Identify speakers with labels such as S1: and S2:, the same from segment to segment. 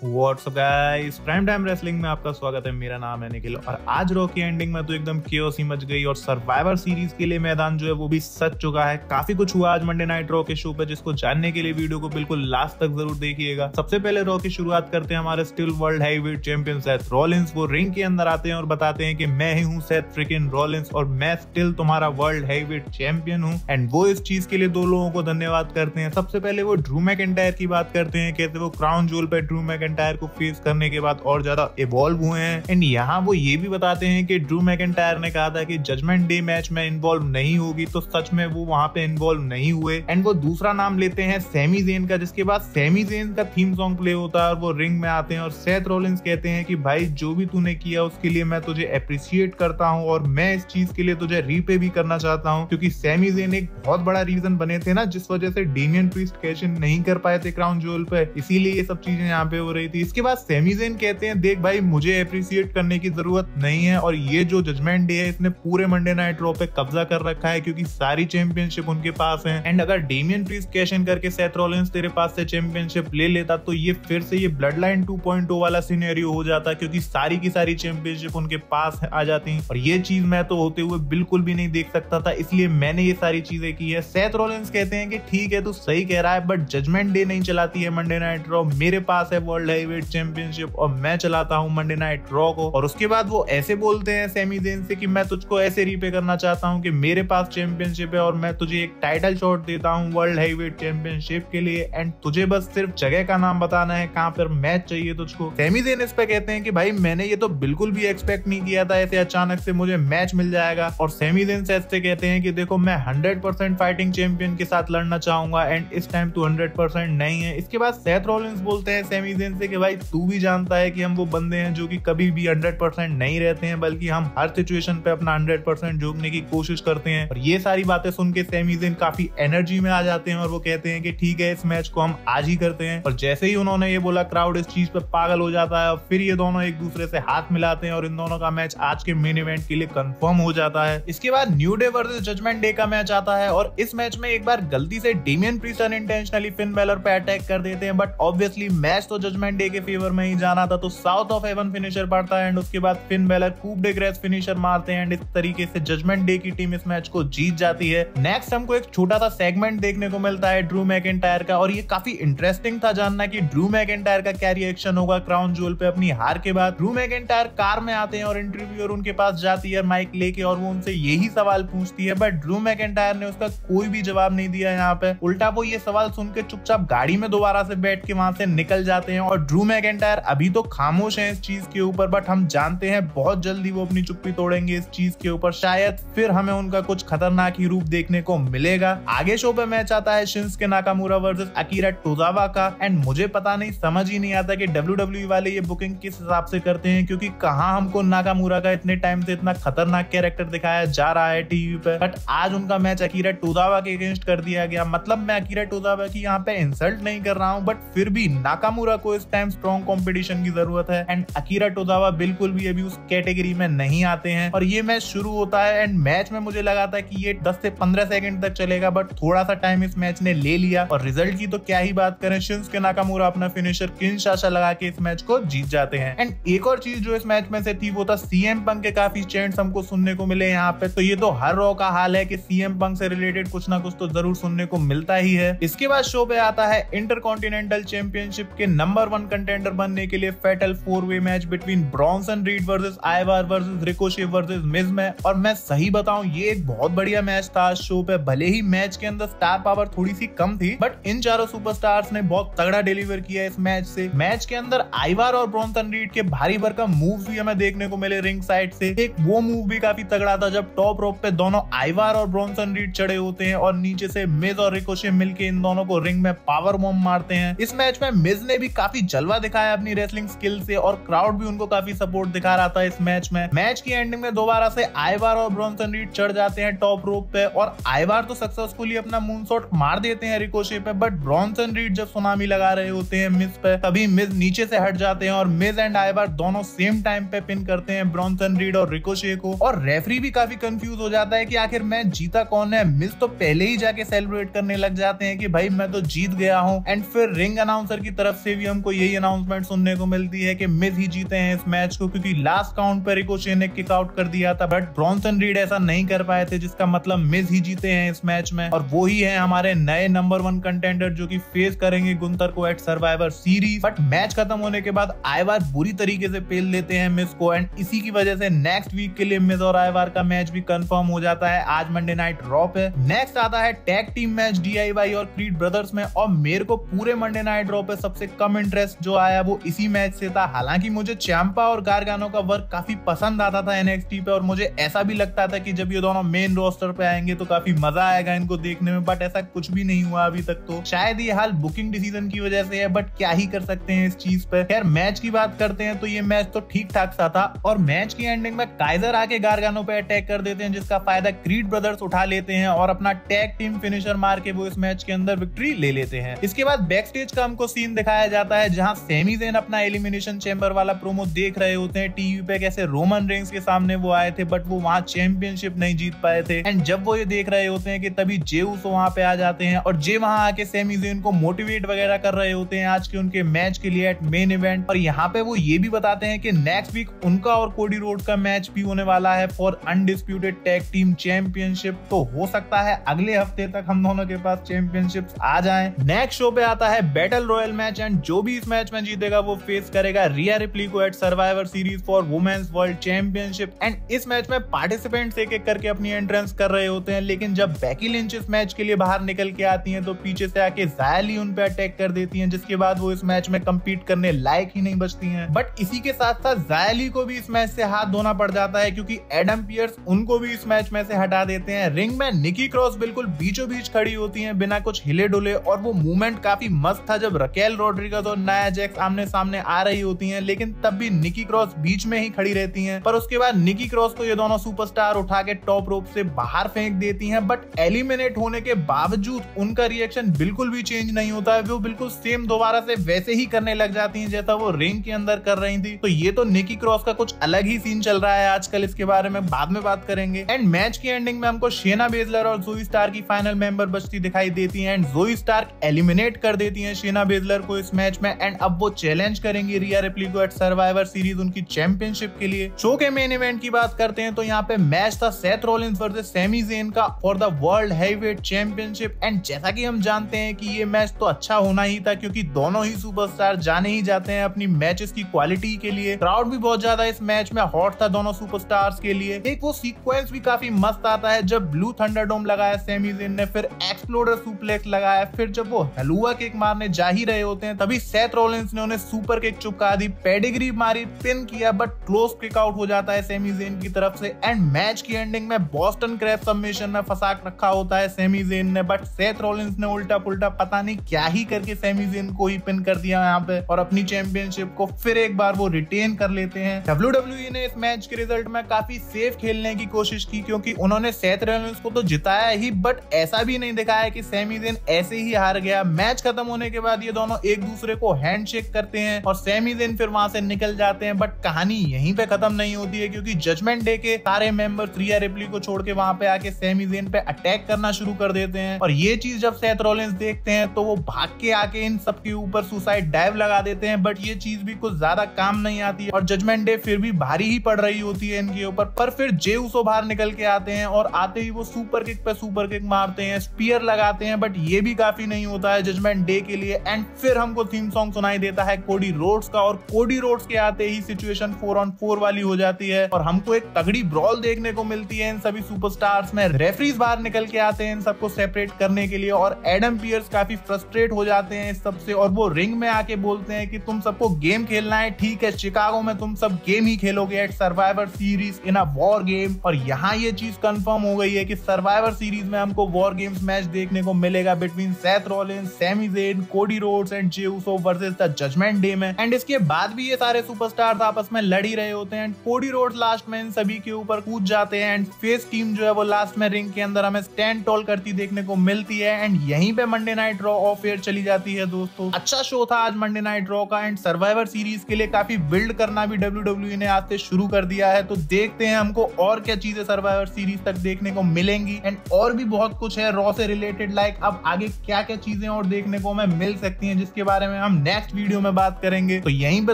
S1: WhatsApp guys, prime time wrestling में आपका स्वागत है। मेरा नाम है निखिल और आज रॉ की एंडिंग में तो एकदम केओस ही मच गई और सर्वाइवर सीरीज के लिए मैदान जो है वो भी सज चुका है। काफी कुछ हुआ आज मंडे नाइट रॉ के शो पे, जिसको जानने के लिए वीडियो को बिल्कुल लास्ट तक जरूर देखिएगा। सबसे पहले रॉ की शुरुआत करते हैं हमारे still world heavyweight champion Seth Rollins. वो रिंग के अंदर आते हैं और बताते हैं कि मैं ही हूँ सेथ फ्रिकिन रॉलिंस और मैं स्टिल तुम्हारा वर्ल्ड हैवीवेट चैंपियन हूँ। एंड वो इस चीज के लिए दो लोगों को धन्यवाद करते हैं। सबसे पहले वो ड्रू मैकिंटायर की बात करते हैं, कैसे वो क्राउन ज्वेल पे ड्रू मैकिंटायर को फेस करने के बाद और ज्यादा इवॉल्व हुए हैं। एंड यहाँ वो ये भी बताते हैं कि ड्रू मैकिंटायर ने कहा था कि जजमेंट डे मैच में इन्वॉल्व नहीं होगी, तो सच में वो वहां पे इन्वॉल्व नहीं हुए। एंड वो दूसरा नाम लेते हैं सैमी ज़ेन का, जिसके बाद सैमी ज़ेन का थीम सॉन्ग प्ले होता है और वो रिंग में आते हैं और सेथ रॉलिंस कहते हैं कि भाई जो भी तूने किया उसके लिए मैं तुझे अप्रिशिएट करता हूँ और मैं इस चीज के लिए तुझे रीपे भी करना चाहता हूँ, क्योंकि सैमी ज़ेन एक बहुत बड़ा रीजन बने थे ना, जिस वजह से डेमियन प्रीस्ट कैश इन नहीं कर पाए थे क्राउन ज्वेल पे, इसीलिए ये सब चीजें यहाँ पे हो रही थी। इसके बाद सैमी ज़ेन कहते हैं देख भाई मुझे अप्रिशिएट करने की जरूरत नहीं है और ये जो जजमेंट डे है इसने पूरे मंडे नाइट रॉ पे कब्जा कर रखा है, क्योंकि सारी चैंपियनशिप उनके पास है। एंड अगर डेमियन प्रीस्ट कैश इन करके सेथ रॉलिंस तेरे पास से चैंपियनशिप ले लेता तो ये फिर से ये ब्लड लाइन 2.0 वाला सिनेरियो हो जाता, क्योंकि सारी की सारी चैंपियनशिप उनके पास आ जाती और ये चीज मैं तो होते हुए बिल्कुल भी नहीं देख सकता था, इसलिए मैंने ये सारी चीजें की है। सेथ रॉलिंस कहते हैं कि ठीक है तू सही कह रहा है, बट जजमेंट डे नहीं चलाती है मंडे नाइट रॉ, मेरे पास है वर्ल्ड हैवीवेट चैंपियनशिप और मैं चलाता हूँ मंडे नाइट रॉ को। और उसके बाद वो ऐसे बोलते हैं सैमी ज़ेन से कि मैं तुझको ऐसे रीपे करना चाहता हूँ कि मेरे पास चैंपियनशिप है और मैं तुझे एक टाइटल शॉट देता हूँ वर्ल्ड हैवीवेट चैंपियनशिप के लिए, एंड तुझे बस सिर्फ जगह का नाम बताना है कहाँ पर मैच चाहिए तुझको। सैमी ज़ेन इस पे कहते हैं कि भाई मैंने ये तो बिल्कुल भी एक्सपेक्ट नहीं किया था ऐसे अचानक से मुझे मैच मिल जाएगा। और सैमी ज़ेन से कहते हैं कि देखो मैं 100% फाइटिंग चैंपियन के साथ लड़ना चाहूंगा एंड इस टाइम तू 100% नहीं है। इसके बाद सेथ रॉलिंस बोलते हैं सैमी ज़ेन से कि भाई तू भी जानता है कि हम वो बंदे हैं जो कि कभी भी 100% नहीं रहते हैं, बल्कि हम हर सिचुएशन पे अपना 100% झोंकने की कोशिश करते हैं। और ये सारी बातें सुन के सैमी ज़ेन काफी एनर्जी में आ जाते हैं और वो कहते हैं कि ठीक है इस मैच को हम आज ही करते हैं। और जैसे ही उन्होंने ये बोला क्राउड इस चीज पे पागल हो जाता है और फिर ये दोनों एक दूसरे से हाथ मिलाते हैं और इन दोनों का मैच आज के मेन इवेंट के लिए कंफर्म हो जाता है। इसके बाद New Day versus Judgment Day का मैच आता है और इस मैच में एक बार गलती से Damien priest unintentionally Finn Balor पे अटैक कर देते हैं, बट ऑब्वियसली मैच तो जजमेंट डे के फेवर में ही जाना था, तो साउथ ऑफ हेवन फिनिशर पड़ता है एंड उसके बाद फिन बैलर कूप डे ग्रेस फिनिशर मारते हैं एंड इस तरीके से जजमेंट डे की टीम इस मैच को जीत जाती है। नेक्स्ट हमको एक छोटा सा सेगमेंट देखने को मिलता है ड्रू मैकिंटायर का और ये काफी इंटरेस्टिंग था जानना कि ड्रू मैकिंटायर का क्या रिएक्शन होगा क्राउन ज्वेल पे अपनी हार के बाद। ड्रू मैकिंटायर कार में आते हैं और इंटरव्यूअर उनके पास जाती है माइक लेके और वो उनसे यही सवाल पूछती है, बट ड्रू मैकिंटायर ने उसका कोई भी जवाब नहीं दिया यहाँ पे। उल्टा वो ये सवाल सुन के चुपचाप गाड़ी में दोबारा से बैठ के वहां से निकल जाते हैं और ड्रू मैकिंटायर अभी तो खामोश है इस चीज के ऊपर, बट हम जानते हैं बहुत जल्दी वो अपनी चुप्पी तोड़ेंगे इस चीज के ऊपर, शायद फिर हमें उनका कुछ खतरनाक ही रूप देखने को मिलेगा। आगे शो पे मैच आता है Shinsuke Nakamura versus Akira Tozawa का एंड मुझे पता नहीं समझ ही नहीं आता कि WWE वाले ये बुकिंग किस हिसाब से करते हैं, क्योंकि कहाँ हमको नाकामुरा का इतने टाइम से इतना खतरनाक कैरेक्टर दिखाया जा रहा है टीवी पे, बट आज उनका मैच अकीरा टोजावा के अगेंस्ट कर दिया गया। मतलब मैं अकीरा टोजावा की यहाँ पे इंसल्ट नहीं कर रहा हूँ, बट फिर भी नाकामुरा को इस टाइम स्ट्रॉन्ग कंपटीशन की जरूरत है एंड अकीरा टोजावा बिल्कुल भी अभी उस कैटेगरी में नहीं आते हैं। और ये मैच शुरू होता है एंड मैच में मुझे लगा था कि ये 10 से 15 सेकंड तक चलेगा, बट थोड़ा सा टाइम इस मैच ने ले लिया और रिजल्ट की तो क्या ही बात करें, शिंसुके नाकामुरा अपना फिनिशर किनशासा लगा के इस मैच को जीत जाते हैं। एंड एक और चीज जो इस मैच में से थी वो था सीएम पंक के काफी चैंट्स हमको सुनने को मिले यहाँ पे, तो ये तो हर रॉ का हाल है कि सीएम पंक से रिलेटेड कुछ ना कुछ तो जरूर सुनने को मिलता ही है। इसके बाद शो पे आता है इंटरकॉन्टिनेंटल चैंपियनशिप के नंबर 1 कंटेंडर बनने के लिए फेटल 4-वे match between Bronson Reed versus Ivar versus Ricochet versus Miz में। और मैं सही बताऊं ये एक बहुत बढ़िया मैच था शो पे, भले ही मैच के अंदर स्टार पावर थोड़ी सी कम थी, बट इन चारों सुपरस्टार्स ने बहुत तगड़ा डिलीवर किया इस मैच से। मैच के अंदर आइवार और ब्रॉन्सन रीड के भारी भरकम मूव्स भी हमें देखने को मिले रिंग साइड से। एक वो मूव भी काफी तगड़ा था जब टॉप रोप पे दोनों आइवार और ब्रॉन्सन रीड चढ़े होते हैं और नीचे से मिज और रिकोशे मिलके इन दोनों को रिंग में पावर बॉम्ब मारते हैं। इस मैच में मिज ने भी काफी जलवा दिखाया अपनी रेसलिंग स्किल से और क्राउड भी उनको काफी सपोर्ट दिखा रहा था इस मैच में। मैच की एंडिंग में दोबारा से आइवार और ब्रॉन्सन रीड चढ़ जाते हैं टॉप रोप पे और आइवार तो सक्सेसफुली अपना मूनसॉट मार देते हैं रिकोशे पे, बट ब्रॉन्सन रीड जब सुनामी लगा रहे होते हैं मिज पे तभी मिज नीचे से हट जाते हैं और मिज एंड आइवार दोनों सेम टाइम पे पिन करते हैं ब्रॉन्सन रीड और रिकोशे को। और रेफरी भी काफी कंफ्यूज हो जाता है कि आखिर मैच जीता कौन है। मिज तो पहले ही जाके सेलिब्रेट करने लग जाते हैं कि भाई मैं तो जीत गया हूँ, एंड फिर रिंग अनाउंसर की तरफ से भी हमको को यही अनाउंसमेंट सुनने को मिलती है कि मिज ही जीते हैं इस मैच को, क्योंकि लास्ट काउंट पर रिकोशे ने किक आउट कर दिया था, बट ब्रॉन्सन रीड ऐसा नहीं कर पाए थे, जिसका मतलब मिज ही जीते हैं इस मैच में। और वो ही है हमारे नए नंबर 1 कंटेंडर जो कि फेस करेंगे गुंतर को at Survivor Series. But match खत्म होने के बाद आयवार बुरी तरीके से पेल देते हैं मिज को, एंड इसी की वजह से नेक्स्ट वीक के लिए मिज और आयवार का मैच भी कंफर्म हो जाता है आज मंडे नाइट रॉ पे। नेक्स्ट आता है टैग टीम मैच DIY और क्रीड ब्रदर्स में, और मेरे को पूरे मंडे नाइट रॉ पे सबसे कम इंटरेस्ट जो आया वो इसी मैच से था। हालांकि मुझे ciampa और गारगानो का वर्क काफी पसंद आता था NXT पे, और मुझे ऐसा भी लगता था कि जब ये दोनों मेन रोस्टर पे आएंगे तो काफी मजा आएगा इनको देखने में, बट ऐसा कुछ भी नहीं हुआ अभी तक। तो शायद ये हाल बुकिंग डिसीजन की वजह से है, बट क्या ही कर सकते हैं इस चीज पे। खैर मैच की बात करते हैं तो ये मैच तो ठीक ठाक सा था, और मैच की एंडिंग में काइजर आके गारगानो पे अटैक कर देते हैं, जिसका फायदा क्रीड ब्रदर्स उठा लेते हैं और अपना टैग टीम फिनिशर मार के वो इस मैच के अंदर विक्ट्री ले लेते हैं। इसके बाद बैक स्टेज का हमको सीन दिखाया जाता है जहां सैमी ज़ेन अपना एलिमिनेशन चैम्बर वाला प्रोमो देख रहे होते हैं टीवी पे, कैसे रोमन रेंस के सामने वो आए थे बट वो वहां चैंपियनशिप नहीं जीत पाए थे। एंड जब वो ये देख रहे होते हैं कि तभी जे उसो वहां पे आ जाते हैं, और जे वहां आके सैमी ज़ेन को मोटिवेट वगैरह कर रहे होते हैं आज के उनके मैच के लिए एट मेन इवेंट। और यहाँ पे वो ये भी बताते हैं कि नेक्स्ट वीक उनका और कोडी रोड का मैच भी होने वाला है for undisputed tag team championship. तो हो सकता है अगले हफ्ते तक हम दोनों के पास चैंपियनशिप्स आ जाएं। नेक्स्ट शो पे आता है बैटल रॉयल मैच, एंड जो भी इस मैच में जीतेगा वो फेस करेगा रिया रिप्ली को at Survivor Series for women's world championship. And इस मैच में पार्टिसिपेंट्स एक एक करके अपनी एंट्रेंस कर रहे होते हैं, लेकिन जब बेकी लिंच इस मैच के लिए बाहर निकल के आती हैं तो पीछे से आके ज़ाया ली उन पे अटैक कर देती हैं, जिसके बाद वो इस मैच में कम्पीट करने लायक ही नहीं बचती हैं। बट इसी के साथ साथ ज़ाया ली को भी इस मैच से हाथ धोना पड़ जाता है, क्योंकि एडम पियर्स उनको भी इस मैच में से हटा देते हैं। रिंग में निकी क्रॉस बिल्कुल बीचों बीच खड़ी होती हैं बिना कुछ हिले डुले, और वो मूवमेंट काफी मस्त था जब रकेल रोड्रिगेज और नाया जैक्स आमने सामने आ रही होती हैं, लेकिन तब भी निकी क्रॉस बीच में ही खड़ी रहती हैं। पर उसके बाद निकी क्रॉस को ये दोनों सुपरस्टार उठा के टॉप रोप से बाहर फेंक देती हैं, बट एलिमिनेट होने के बावजूद उनका रिएक्शन बिल्कुल भी चेंज नहीं होता है, वो बिल्कुल सेम दोबारा से वैसे ही करने लग जाती हैं जैसा वो रिंग के अंदर कर रही थी। तो ये तो निकी क्रॉस का कुछ अलग ही सीन चल रहा है आजकल, इसके बारे में बाद में बात करेंगे। एंड मैच की एंडिंग में हमको शेना बेजलर और जोई स्टार की फाइनल मेंबर बचती दिखाई देती है, एंड जोई स्टार्क एलिमिनेट कर देती हैं शेना बेजलर को इस मैच में। एंड अब वो चैलेंज करेंगी रिया रिप्ली को एट सर्वाइवर सीरीज उनकी चैंपियनशिप के लिए। शो के मेन इवेंट की बात करते हैं तो यहाँ पे मैच था Seth Rollins versus Sami Zayn का for the world heavyweight championship. And जैसा कि हम जानते हैं कि ये मैच तो अच्छा होना ही था, क्योंकि दोनों ही सुपरस्टार जाने ही जाते हैं अपनी मैचेस की क्वालिटी के लिए। क्राउड भी बहुत ज्यादा इस मैच में हॉट था दोनों सुपरस्टार्स के लिए। एक वो सीक्वेंस भी काफी मस्त आता है जब ब्लू थंडरडोम लगाया सैमी ज़ेन ने, फिर एक्सप्लोडर सुप्लेक्स लगाया, फिर जब वो हलुआ किक मारने जा ही रहे होते हैं तभी सेथ रॉलिंस ने उन्हें सुपर किक चुका दी, पेडिग्री मारी, पिन किया, बट क्लोज किक आउट हो जाता है सैमी ज़ेन की तरफ से। एंड मैच की एंडिंग में बॉस्टन क्रैब सबमिशन में फंसा रखा होता है सैमी ज़ेन ने, बट सेथ रॉलिंस ने उल्टा पुल्टा पता नहीं क्या ही करके सैमी ज़ेन को ही पिन कर दिया यहाँ पे, और अपनी चैंपियनशिप को फिर एक बार वो रिटेन कर लेते हैं। WWE ने इस मैच के रिजल्ट में काफी सेफ खेलने की कोशिश की, क्योंकि उन्होंने सेथ रॉलिंस को तो जिताया ही, बट ऐसा भी नहीं दिखाया कि सैमी ज़ेन ऐसे ही हार गया। मैच खत्म होने के बाद ये दोनों एक दूसरे को हैंडशेक करते हैं और सैमी ज़ेन फिर वहां से निकल जाते हैं, बट कहानी यहीं पे खत्म नहीं होती है, क्योंकि जजमेंट डे के सारे मेंबर्स रिया रिप्ली को छोड़ के वहां पे आके सैमी ज़ेन पे अटैक करना शुरू कर देते हैं। और ये चीज जब सेथ रॉलिंस देखते हैं तो वो भाग के आके इन सबके ऊपर सुसाइड डाइव लगा देते हैं, बट ये चीज भी कुछ ज्यादा काम नहीं आती है, और जजमेंट डे फिर भी भारी ही पड़ रही होती है इनके ऊपर। पर फिर जे उसो बाहर निकल के आते हैं, और आते ही वो सुपर किक पे सुपर किक मारते हैं, स्पीयर लगाते हैं, बट ये भी काफी नहीं होता है जजमेंट डे के लिए। एंड फिर हमको थीम सॉन्ग सुनाई देता है कोडी रोड्स का, और कोडी रोड्स के आते ही सिचुएशन 4-on-4 वाली हो जाती है, और हमको एक तगड़ी ब्रॉल देखने को मिलती है इन सभी सुपरस्टार्स में। रेफरीज बाहर निकल के आते हैं इन सबको सेपरेट करने के लिए, और एडम पियर्स काफी फ्रस्ट्रेट हो जाते हैं इस सबसे, और वो रिंग में आके बोलते हैं कि तुम सबको गेम खेलना है, ठीक है, शिकागो में तुम सब गेम ही खेलोगे at Survivor Series in a war game. और यहाँ ये चीज कंफर्म हो गई है कि सर्वाइवर सीरीज में हमको वॉर गेम्स मैच देखने को मिलेगा between Seth Rollins, Sami Zayn, Cody Rhodes and Jey Uso versus the Judgment Day में। एंड इसके बाद भी ये सारे सुपरस्टार्स आपस में लड़ ही रहे होते हैं, एंड कोडी रोड्स लास्ट में इन सभी के ऊपर कूद जाते हैं, एंड फेस टीम जो है वो लास्ट में रिंग के अंदर हमें स्टैंड टॉल करती देखने को मिलती है। एंड यहीं पे Monday night raw of air चली जाती है दोस्तों। अच्छा शो था आज मंडे नाइट रॉ का, एंड सर्वाइवर सीरीज के लिए काफी बिल्ड करना भी WWE ने आज से शुरू कर दिया है। तो देखते हैं हमको और क्या चीजें सर्वाइवर सीरीज तक देखने को मिलेंगी, एंड और भी बहुत कुछ है रॉ से रिलेटेड, लाइक अब आगे क्या क्या चीजें और देखने को हमें मिल सकती हैं, जिसके बारे में हम नेक्स्ट वीडियो में बात करेंगे। तो यहीं पे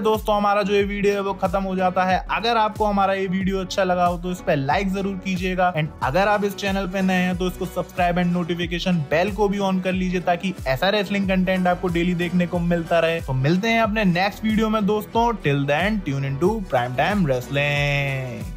S1: दोस्तों हमारा जो ये वीडियो है वो खत्म हो जाता है। अगर आपको हमारा ये वीडियो अच्छा लगा हो तो इस पे लाइक जरूर कीजिएगा, एंड अगर आप इस चैनल पे नए हैं तो इसको सब्सक्राइब एंड नोटिफिकेशन बेल को भी ऑन कर लीजिए ताकि ऐसा रेसलिंग कंटेंट आपको डेली देखने को मिलता रहे। तो मिलते हैं अपने नेक्स्ट वीडियो में दोस्तों। Till then tune into prime time wrestling.